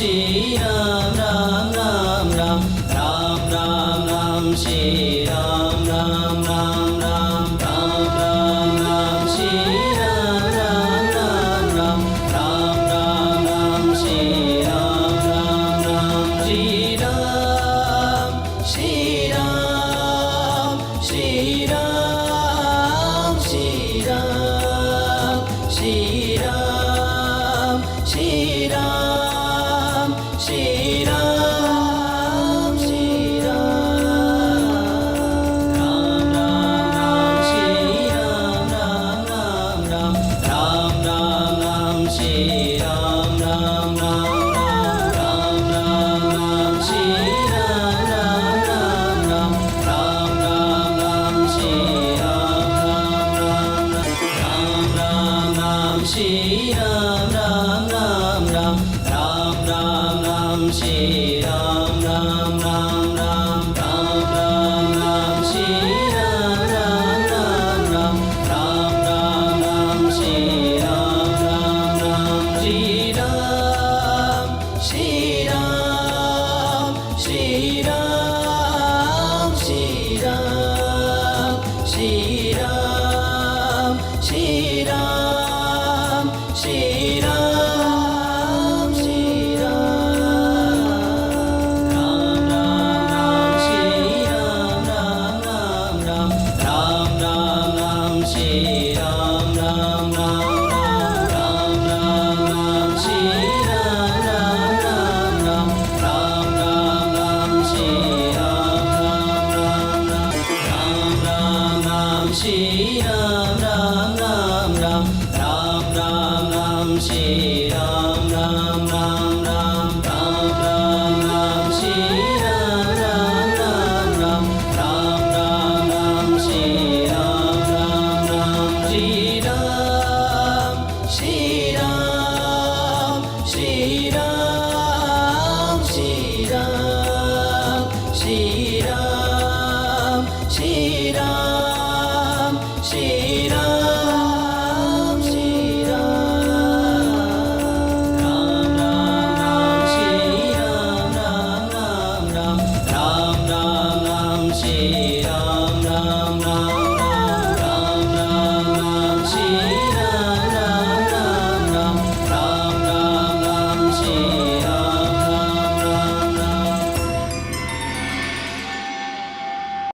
Shri Ram Ram Ram Ram Ram Ram Ram Shri Ram Ram Ram Ram Ram Ram Ram Shri Ram Ram Ram Ram Ram Ram Ram Shri Ram Ram Ram Shri Ram Shri Ram Shri Ram Shri Ram Shri Ram Shri Ram Shri Ram Shri Ram Ram Ram Ram Shri Ram Ram Ram Ram Ram Ram Ram Shri Ram Ram Ram Ram Ram Ram Ram Shri Ram Ram Ram Ram Ram Ram Ram Shri Ram Ram Ram Shri Ram Ram Ram Ram Ram Ram Ram Shri Ram Ram Ram Ram Ram Ram Ram Shri Ram Ram Ram Ram Ram Ram Ram Shri Ram Ram Ram Shri Ram Shri Ram Shri Ram Shri Ram Shri Ram Shri Ram Shri Ram Shri Ram Ram Ram Ram Shri Ram Ram Ram Ram Ram Ram Ram Shri Ram Ram Ram Ram Ram Ram Shri Ram Ram Ram Ram Ram Ram Ram Shri Ram Ram Ram Shri Ram Ram Ram Ram Ram Ram Ram Shri Ram